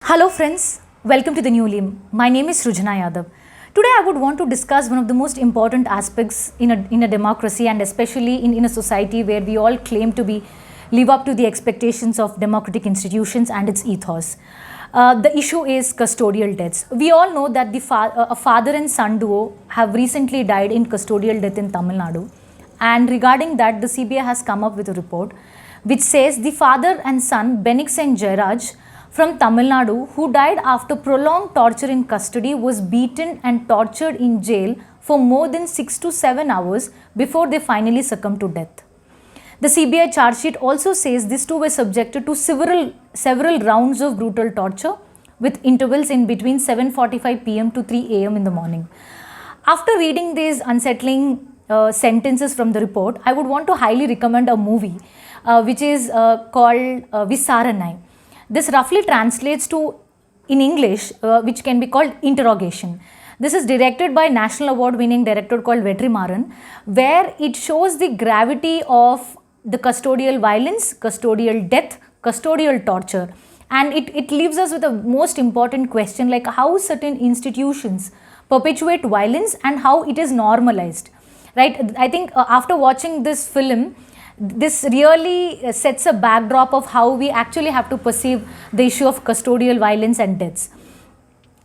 Hello friends, welcome to the new Lim. My name is Srujana Yadav. Today I would want to discuss one of the most important aspects in a democracy and especially in a society where we all claim to live up to the expectations of democratic institutions and its ethos. The issue is custodial deaths. We all know that a father and son duo have recently died in custodial death in Tamil Nadu. And regarding that, the CBI has come up with a report which says the father and son, Benix and Jairaj, from Tamil Nadu, who died after prolonged torture in custody, was beaten and tortured in jail for more than 6 to 7 hours before they finally succumbed to death. The CBI charge sheet also says these two were subjected to several rounds of brutal torture with intervals in between 7:45 p.m. to 3 a.m. in the morning. After reading these unsettling sentences from the report, I would want to highly recommend a movie which is called Visaranai. This roughly translates to, in English, which can be called interrogation. This is directed by National Award winning director called Vetrimaran, where it shows the gravity of the custodial violence, custodial death, custodial torture. And it leaves us with a most important question like how certain institutions perpetuate violence and how it is normalized. Right? I think after watching this film, this really sets a backdrop of how we actually have to perceive the issue of custodial violence and deaths.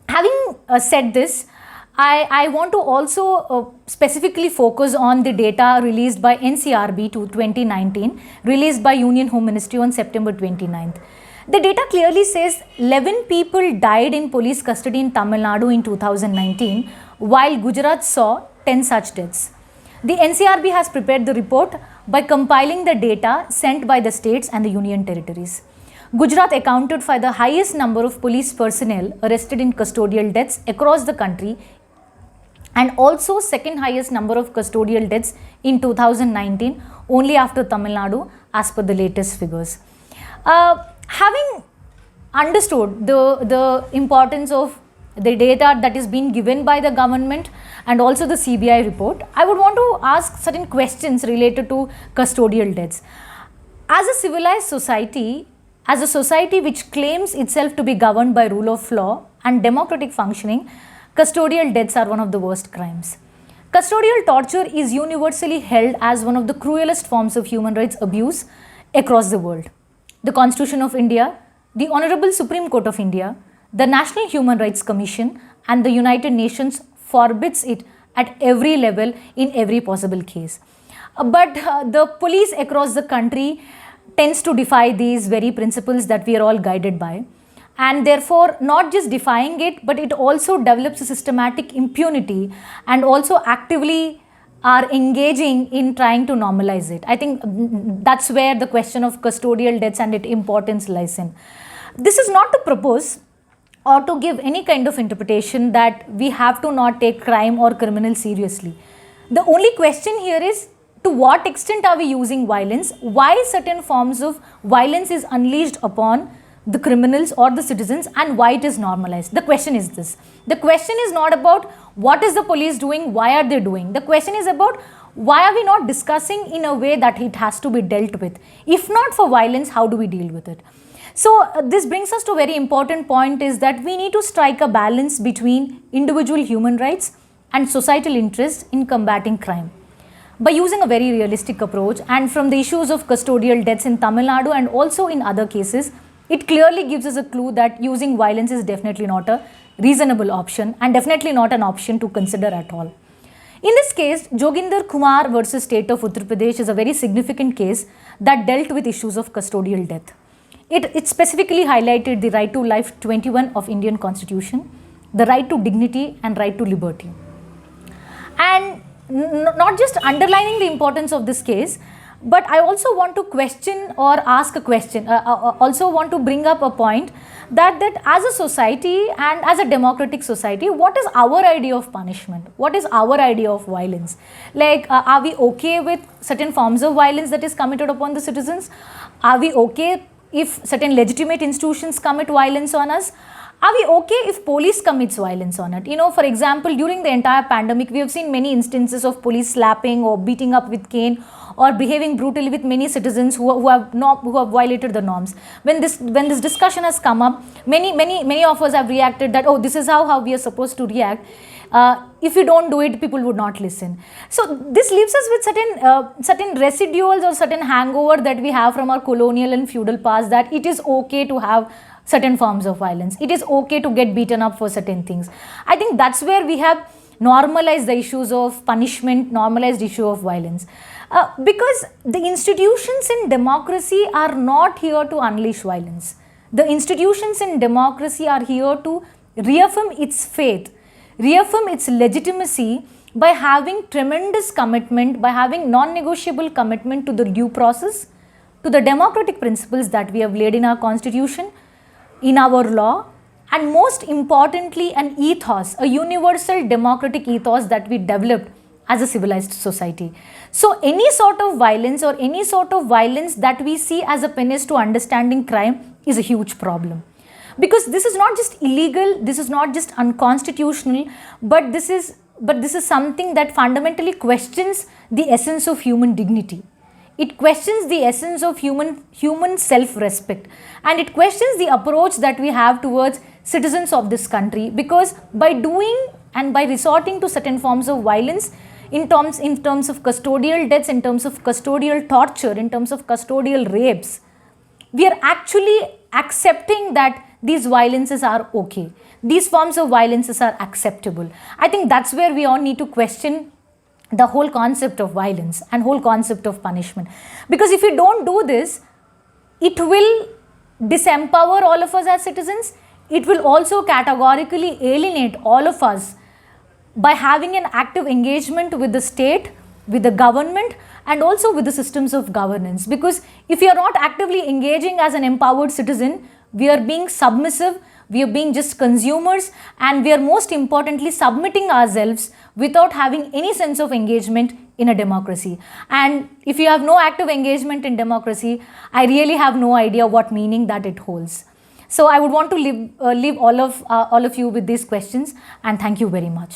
Having said this, I want to also specifically focus on the data released by NCRB to 2019, released by Union Home Ministry on September 29th. The data clearly says 11 people died in police custody in Tamil Nadu in 2019, while Gujarat saw 10 such deaths. The NCRB has prepared the report by compiling the data sent by the states and the union territories. Gujarat accounted for the highest number of police personnel arrested in custodial deaths across the country and also second highest number of custodial deaths in 2019, only after Tamil Nadu as per the latest figures. Having understood the importance of the data that is being given by the government and also the CBI report, I would want to ask certain questions related to custodial deaths. As a civilized society, as a society which claims itself to be governed by rule of law and democratic functioning, custodial deaths are one of the worst crimes. Custodial torture is universally held as one of the cruelest forms of human rights abuse across the world. The Constitution of India, the Honorable Supreme Court of India, the National Human Rights Commission and the United Nations forbids it at every level in every possible case. But the police across the country tends to defy these very principles that we are all guided by. And therefore, not just defying it, but it also develops a systematic impunity and also actively are engaging in trying to normalize it. I think that's where the question of custodial deaths and its importance lies in. This is not to propose or to give any kind of interpretation that we have to not take crime or criminal seriously. The only question here is to what extent are we using violence, why certain forms of violence is unleashed upon the criminals or the citizens and why it is normalized. The question is this. The question is not about what is the police doing, why are they doing. The question is about why are we not discussing in a way that it has to be dealt with. If not for violence, how do we deal with it? So this brings us to a very important point is that we need to strike a balance between individual human rights and societal interests in combating crime. By using a very realistic approach and from the issues of custodial deaths in Tamil Nadu and also in other cases, it clearly gives us a clue that using violence is definitely not a reasonable option and definitely not an option to consider at all. In this case, Joginder Kumar versus State of Uttar Pradesh is a very significant case that dealt with issues of custodial death. It specifically highlighted the right to life 21 of Indian Constitution, the right to dignity and right to liberty. And not just underlining the importance of this case, but I also want to question or ask a question, also want to bring up a point that as a society and as a democratic society, what is our idea of punishment? What is our idea of violence? Like, are we okay with certain forms of violence that is committed upon the citizens? Are we okay if certain legitimate institutions commit violence on us? Are we okay if police commits violence on it? You know, for example, during the entire pandemic, we have seen many instances of police slapping or beating up with cane or behaving brutally with many citizens who have violated the norms. When this discussion has come up, many of us have reacted that, oh, this is how we are supposed to react. If you don't do it, people would not listen. So this leaves us with certain residuals or certain hangover that we have from our colonial and feudal past, that it is okay to have certain forms of violence. It is okay to get beaten up for certain things. I think that's where we have normalized the issues of punishment, normalized issue of violence. Because the institutions in democracy are not here to unleash violence. The institutions in democracy are here to reaffirm its faith, reaffirm its legitimacy by having tremendous commitment, by having non-negotiable commitment to the due process, to the democratic principles that we have laid in our constitution, in our law, and most importantly an ethos, a universal democratic ethos that we developed as a civilized society. So any sort of violence or any sort of violence that we see as a pinnace to understanding crime is a huge problem. Because this is not just illegal, this is not just unconstitutional, but this is something that fundamentally questions the essence of human dignity. It questions the essence of human self-respect, and it questions the approach that we have towards citizens of this country, because by doing and by resorting to certain forms of violence in terms of custodial deaths, in terms of custodial torture, in terms of custodial rapes, we are actually accepting that these violences are okay. These forms of violences are acceptable. I think that's where we all need to question the whole concept of violence and whole concept of punishment. Because if we don't do this, it will disempower all of us as citizens. It will also categorically alienate all of us by having an active engagement with the state, with the government, and also with the systems of governance. Because if you are not actively engaging as an empowered citizen, we are being submissive, we are being just consumers, and we are most importantly submitting ourselves without having any sense of engagement in a democracy. And if you have no active engagement in democracy, I really have no idea what meaning that it holds. So I would want to leave all of you with these questions, and thank you very much.